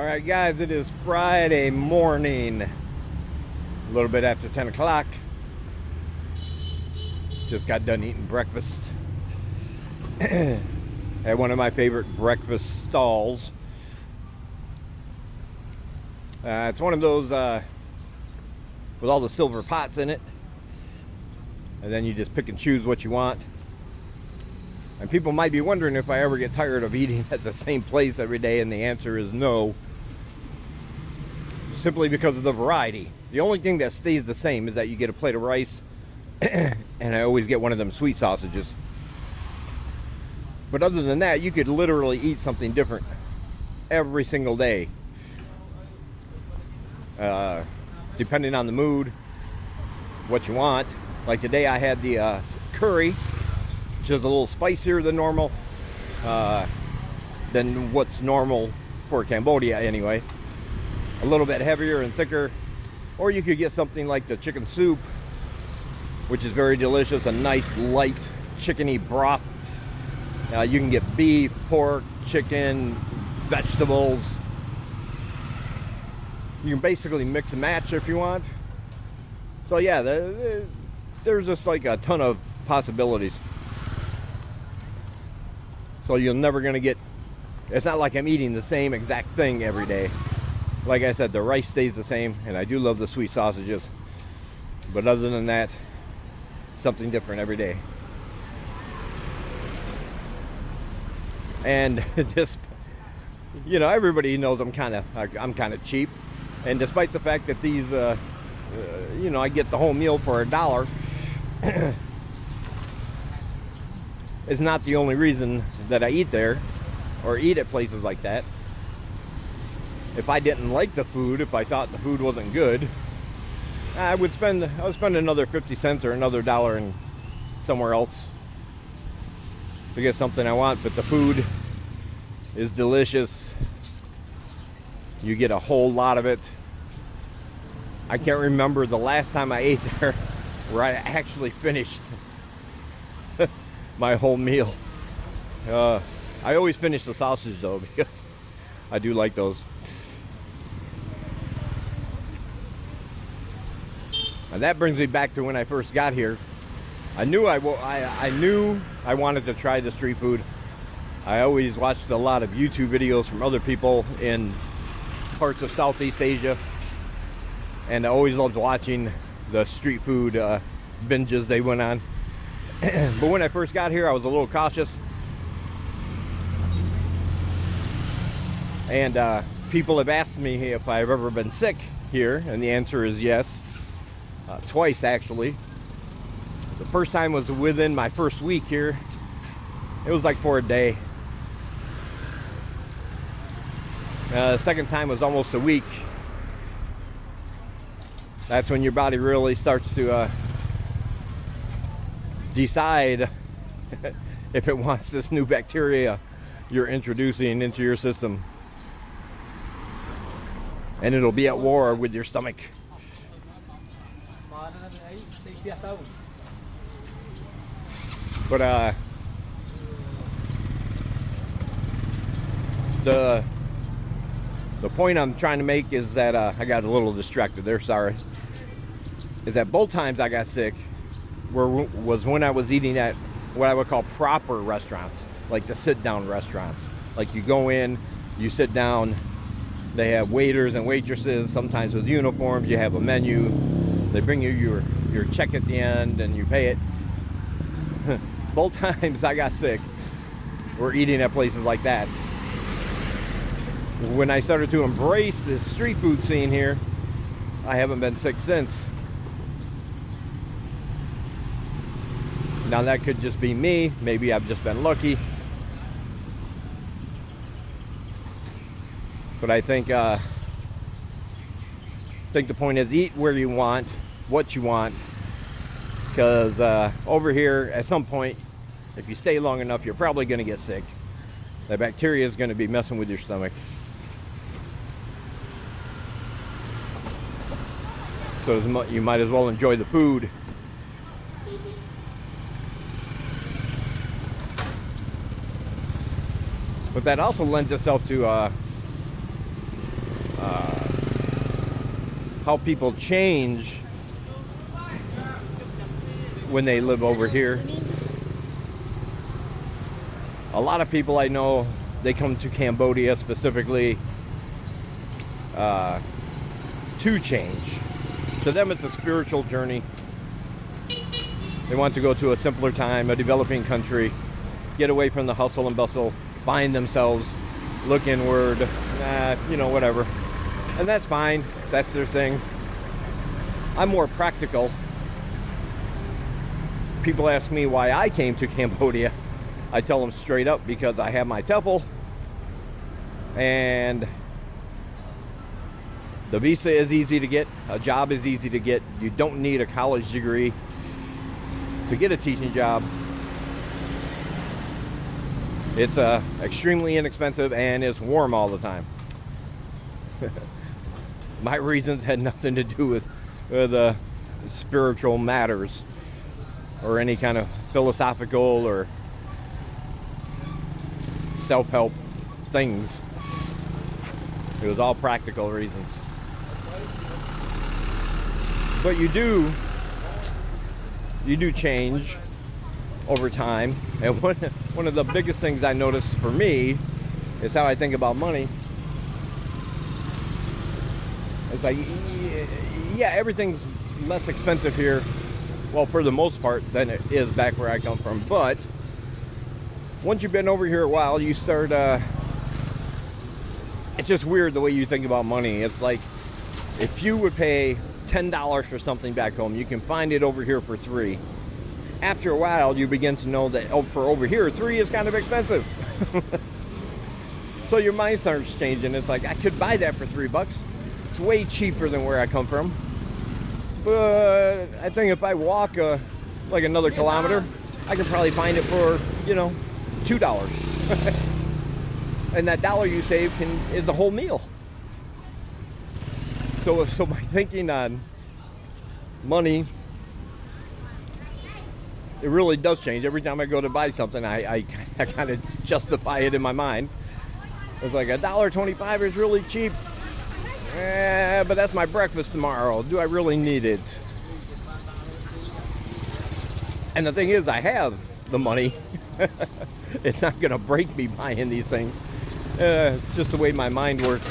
Alright guys, it is Friday morning, a little bit after 10 o'clock. Just got done eating breakfast at one of my favorite breakfast stalls. It's one of those with all the silver pots in it, and then you just pick and choose what you want. And people might be wondering if I ever get tired of eating at the same place every day, and the answer is no. Simply because of the variety. The only thing that stays the same is that you get a plate of rice and I always get one of them sweet sausages. But other than that, you could literally eat something different every single day. Depending on the mood, what you want. Like today I had the curry, which is a little spicier than normal, than what's normal for Cambodia anyway. A little bit heavier and thicker. Or you could get something like the chicken soup, which is very delicious, a nice light chickeny broth. You can get beef, pork, chicken, vegetables. You can basically mix and match if you want. So yeah, there's just like a ton of possibilities. So you're never gonna get, it's not like I'm eating the same exact thing every day. Like I said, the rice stays the same, and I do love the sweet sausages. But other than that, something different every day. And just, you know, everybody knows I'm kind of cheap. And despite the fact that these, you know, I get the whole meal for $1, it's not the only reason that I eat there or eat at places like that. If I didn't like the food, if I thought the food wasn't good, I would spend another 50 cents or another $1 in somewhere else to get something I want. But the food is delicious. You get a whole lot of it. I can't remember the last time I ate there where I actually finished my whole meal. I always finish the sausage though, because I do like those. And that brings me back to when I first got here. I knew I wanted to try the street food. I always watched a lot of YouTube videos from other people in parts of Southeast Asia, and I always loved watching the street food binges they went on. But when I first got here, I was a little cautious, and people have asked me if I've ever been sick here, and the answer is yes. Twice actually. The first time was within my first week here. It was like for a day. The second time was almost a week. That's when your body really starts to decide if it wants this new bacteria you're introducing into your system. And it'll be at war with your stomach. But the point I'm trying to make is that I got a little distracted there, sorry. Is that both times I got sick was when I was eating at what I would call proper restaurants, like the sit-down restaurants. Like you go in, you sit down, they have waiters and waitresses, sometimes with uniforms, you have a menu, they bring you your check at the end and you pay it. Both times I got sick were eating at places like that. When I started to embrace this street food scene here, I haven't been sick since. Now that could just be me, maybe I've just been lucky. But I think the point is eat where you want, what you want. Because over here, at some point, if you stay long enough, you're probably going to get sick. The bacteria is going to be messing with your stomach. So you might as well enjoy the food. But that also lends itself to how people change when they live over here. A lot of people I know, they come to Cambodia specifically to change. To them, it's a spiritual journey. They want to go to a simpler time, a developing country, get away from the hustle and bustle, find themselves, look inward, whatever. And that's fine. That's their thing. I'm more practical. People ask me why I came to Cambodia. I tell them straight up, because I have my TEFL and the visa is easy to get, a job is easy to get. You don't need a college degree to get a teaching job. It's extremely inexpensive and it's warm all the time. My reasons had nothing to do with spiritual matters or any kind of philosophical or self-help things. It was all practical reasons. But you do change over time, and one of the biggest things I noticed for me is how I think about money. It's like, yeah, everything's less expensive here, well, for the most part, than it is back where I come from. But once you've been over here a while, you start, it's just weird the way you think about money. It's like, if you would pay $10 for something back home, you can find it over here for $3. After a while, you begin to know that for over here, $3 is kind of expensive. So your mind starts changing. It's like, I could buy that for $3. It's way cheaper than where I come from. But I think if I walk like another kilometer, I can probably find it for, $2. And that dollar you save is the whole meal. So my thinking on money, it really does change. Every time I go to buy something, I kind of justify it in my mind. It's like $1.25 is really cheap. But that's my breakfast tomorrow. Do I really need it? And the thing is, I have the money. It's not going to break me buying these things. It's just the way my mind works.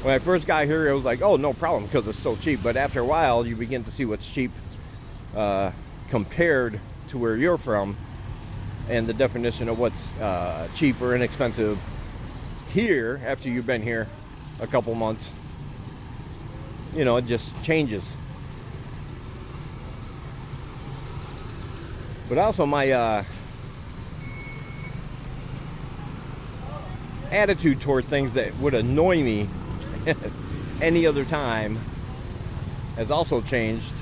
When I first got here, it was like, oh, no problem, because it's so cheap. But after a while, you begin to see what's cheap compared to where you're from, and the definition of what's cheap or inexpensive here after you've been here a couple months. It just changes. But also my attitude toward things that would annoy me any other time has also changed.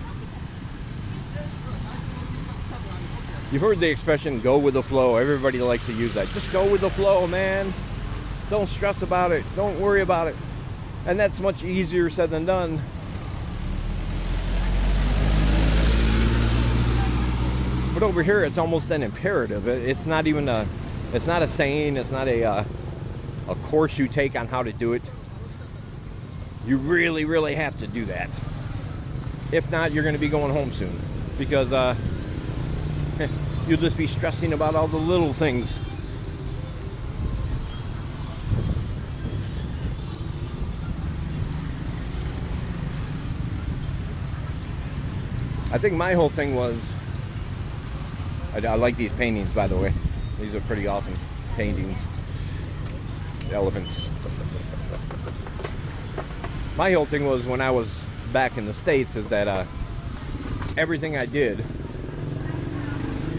You've heard the expression, go with the flow. Everybody likes to use that. Just go with the flow, man. Don't stress about it. Don't worry about it. And that's much easier said than done. But over here, it's almost an imperative. It's not even it's not a saying. It's not a course you take on how to do it. You really, really have to do that. If not, you're going to be going home soon, because you'll just be stressing about all the little things. I think my whole thing was, I like these paintings, by the way. These are pretty awesome paintings. Elephants. My whole thing was, when I was back in the States, is that everything I did,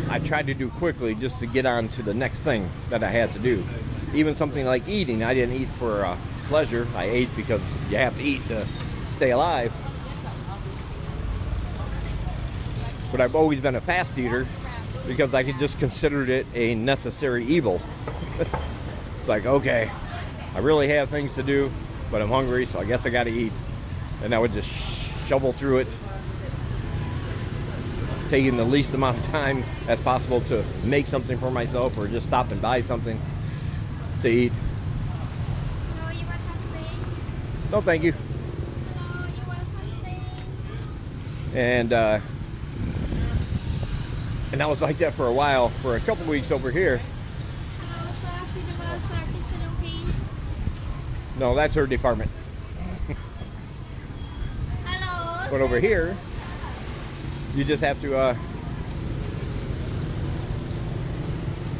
I tried to do quickly just to get on to the next thing that I had to do. Even something like eating. I didn't eat for pleasure. I ate because you have to eat to stay alive. But I've always been a fast eater because I could just consider it a necessary evil. It's like, okay, I really have things to do, but I'm hungry, so I guess I gotta eat. And I would just shovel through it, taking the least amount of time as possible to make something for myself, or just stop and buy something to eat. No, thank you. And I was like that for a while, for a couple weeks over here. No, that's her department. But over here, you just have to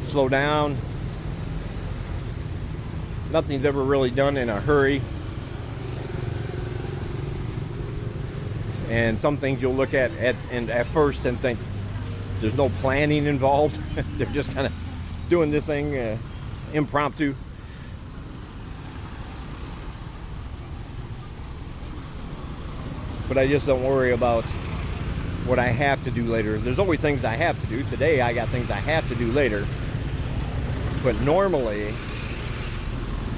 slow down. Nothing's ever really done in a hurry. And some things you'll look at first and think there's no planning involved. They're just kind of doing this thing impromptu. But I just don't worry about what I have to do later. There's always things I have to do. Today I got things I have to do later. But normally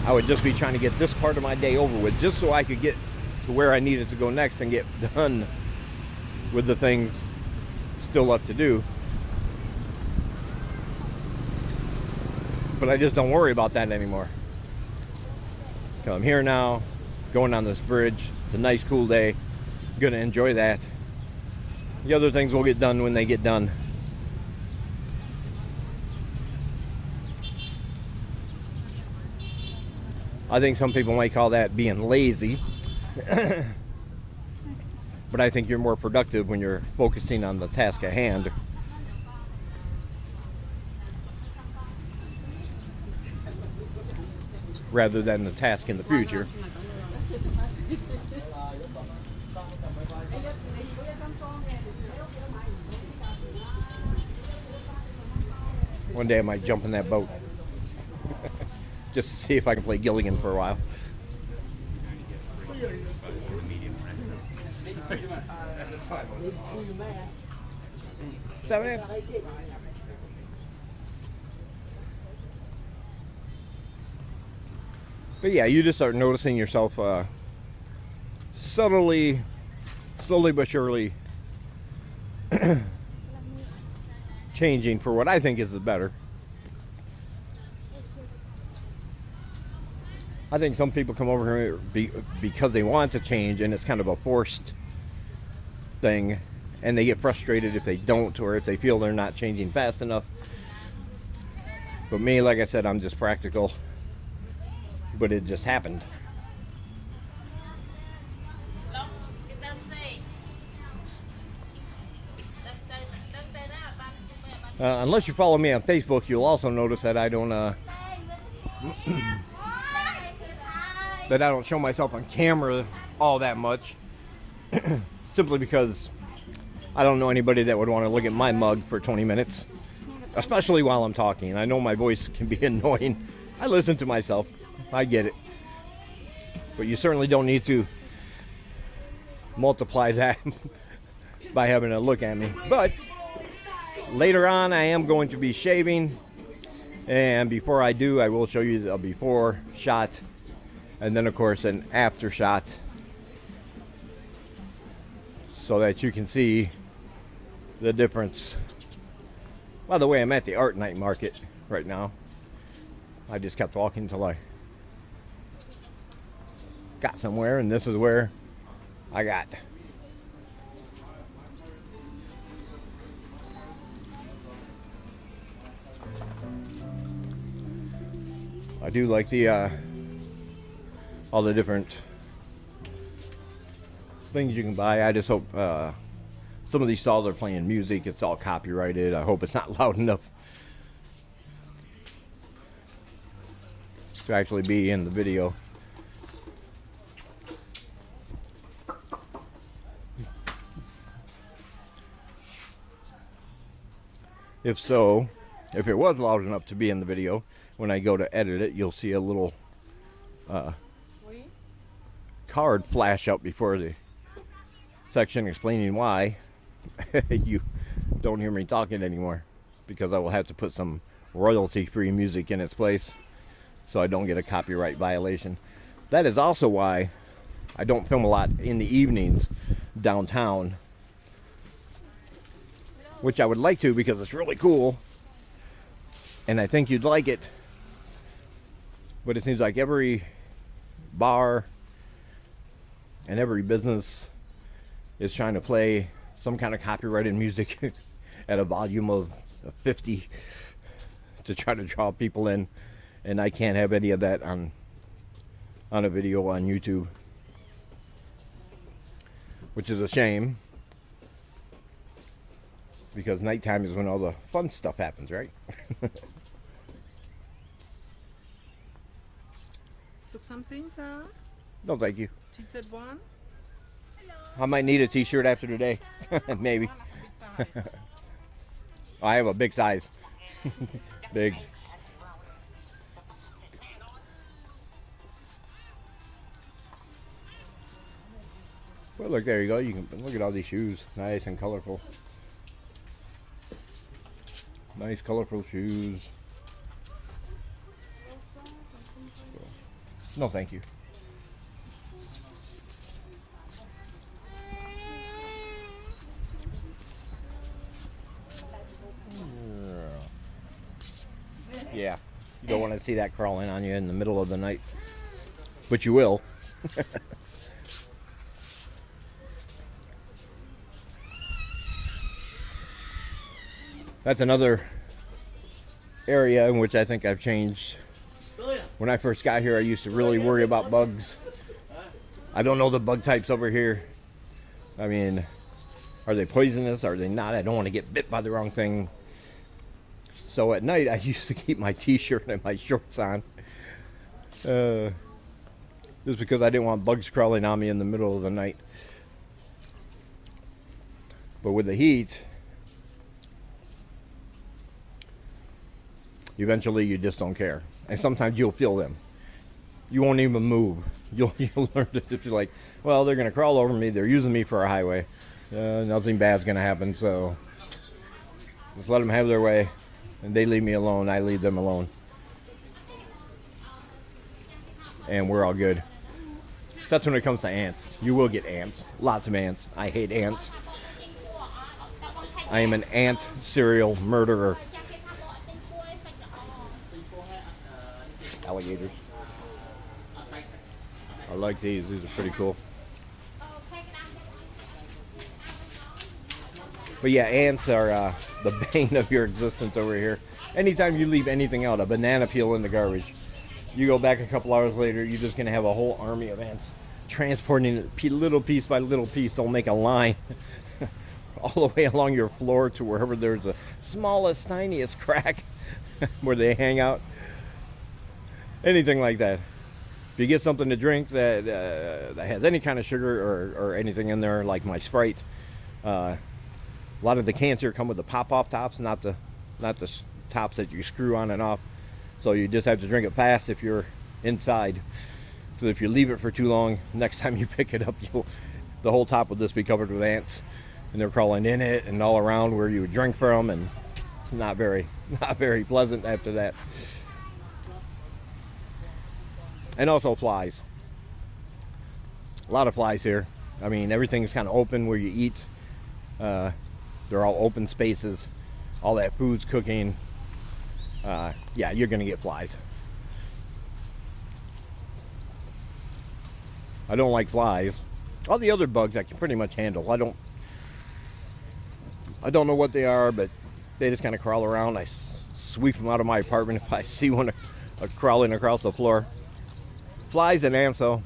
I would just be trying to get this part of my day over with, just so I could get to where I needed to go next and get done with the things still left to do. But I just don't worry about that anymore. So I'm here now, going on this bridge. It's a nice cool day. Gonna enjoy that. The other things will get done when they get done. I think some people might call that being lazy. But I think you're more productive when you're focusing on the task at hand. Rather than the task in the future. One day I might jump in that boat. Just to see if I can play Gilligan for a while. But yeah, you just start noticing yourself slowly but surely changing for what I think is the better. I think some people come over here because they want to change, and it's kind of a forced thing, and they get frustrated if they don't, or if they feel they're not changing fast enough. But me, like I said, I'm just practical. But it just happened. Unless you follow me on Facebook, you'll also notice that I don't that I don't show myself on camera all that much. Simply because I don't know anybody that would want to look at my mug for 20 minutes, especially while I'm talking. I know my voice can be annoying. I listen to myself. I get it. But you certainly don't need to multiply that by having a look at me. But later on, I am going to be shaving. And before I do, I will show you the before shot. And then, of course, an after shot. So that you can see the difference. By the way, I'm at the art night market right now. I just kept walking until I got somewhere, and this is where I got. I do like the all the different things you can buy. I just hope some of these stalls are playing music. It's all copyrighted. I hope it's not loud enough to actually be in the video. If so, if it was loud enough to be in the video, when I go to edit it, you'll see a little card flash up before the section explaining why you don't hear me talking anymore, because I will have to put some royalty-free music in its place so I don't get a copyright violation. That is also why I don't film a lot in the evenings downtown, which I would like to, because it's really cool and I think you'd like it. But it seems like every bar and every business is trying to play some kind of copyrighted music at a volume of 50 to try to draw people in, and I can't have any of that on a video on YouTube, which is a shame, because nighttime is when all the fun stuff happens, right? Took something, sir? No, thank you. T-shirt one? I might need a t-shirt after today. Maybe. I have a big size. Big. Well, look, there you go. You can look at all these shoes. Nice and colorful. Nice colorful shoes. No, thank you. Yeah, you don't want to see that crawling on you in the middle of the night, but you will. That's another area in which I think I've changed. When I first got here, I used to really worry about bugs. I don't know the bug types over here. I mean, are they poisonous? Are they not? I don't want to get bit by the wrong thing. So at night, I used to keep my t-shirt and my shorts on. Just because I didn't want bugs crawling on me in the middle of the night. But with the heat, eventually you just don't care. And sometimes you'll feel them. You won't even move. You'll learn to just be like, well, they're going to crawl over me. They're using me for a highway. Nothing bad's going to happen. So just let them have their way. And they leave me alone. I leave them alone. And we're all good. That's when it comes to ants. You will get ants. Lots of ants. I hate ants. I am an ant serial murderer. Alligators. I like these. These are pretty cool. But yeah, ants are the bane of your existence over here. Anytime you leave anything out, a banana peel in the garbage, you go back a couple hours later, you're just going to have a whole army of ants transporting it little piece by little piece. They'll make a line all the way along your floor to wherever there's the smallest, tiniest crack where they hang out. Anything like that. If you get something to drink that has any kind of sugar or anything in there, like my Sprite, a lot of the cans here come with the pop-off tops, not the tops that you screw on and off. So you just have to drink it fast if you're inside. So if you leave it for too long, next time you pick it up, the whole top will just be covered with ants, and they're crawling in it and all around where you would drink from, and it's not very pleasant after that. And also flies. A lot of flies here. I mean, everything's kind of open where you eat. They're all open spaces. All that food's cooking. Yeah, you're gonna get flies. I don't like flies. All the other bugs I can pretty much handle. I don't know what they are, but they just kind of crawl around. I sweep them out of my apartment if I see one crawling across the floor. Flies and ants, though,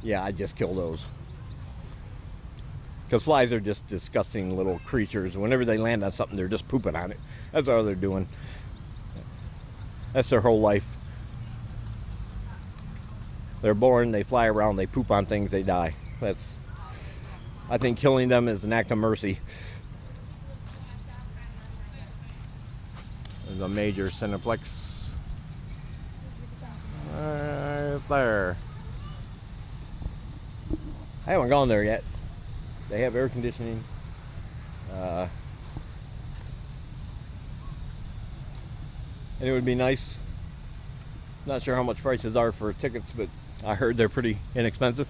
yeah, I just kill those. Because flies are just disgusting little creatures. Whenever they land on something, they're just pooping on it. That's all they're doing. That's their whole life. They're born, they fly around, they poop on things, they die. I think killing them is an act of mercy. There's a major Cineplex. Right there. I haven't gone there yet. They have air conditioning. And it would be nice. Not sure how much prices are for tickets, but I heard they're pretty inexpensive.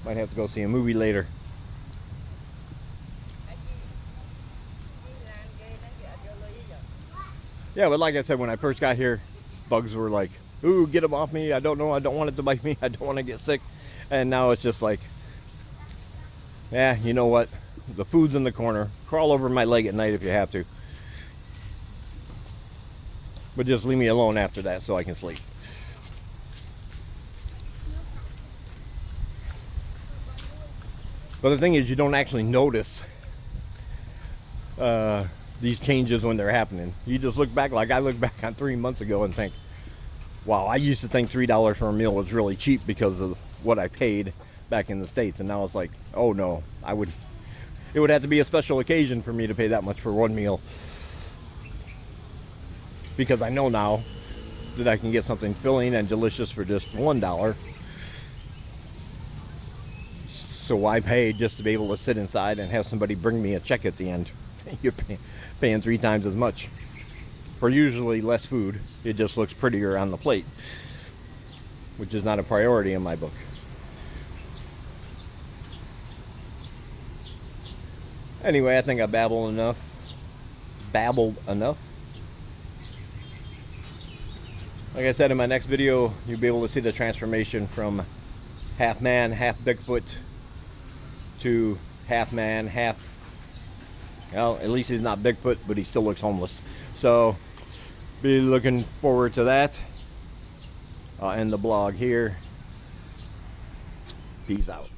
Might have to go see a movie later. Yeah, but like I said, when I first got here, bugs were like ooh, get them off me. I don't know. I don't want it to bite me. I don't want to get sick. And now it's just like, yeah, you know what? The food's in the corner. Crawl over my leg at night if you have to. But just leave me alone after that so I can sleep. But the thing is, you don't actually notice these changes when they're happening. You just look back, like I look back on 3 months ago and think, wow, I used to think $3 for a meal was really cheap because of what I paid back in the States. And now it's like, oh no, it would have to be a special occasion for me to pay that much for one meal. Because I know now that I can get something filling and delicious for just $1. So why pay just to be able to sit inside and have somebody bring me a check at the end? You're paying 3 times as much for usually less food. It just looks prettier on the plate, which is not a priority in my book. Anyway, I think I babbled enough. Like I said, in my next video, you'll be able to see the transformation from half man, half Bigfoot to half man, half, well, at least he's not Bigfoot, but he still looks homeless. So, be looking forward to that. I'll end the blog here. Peace out.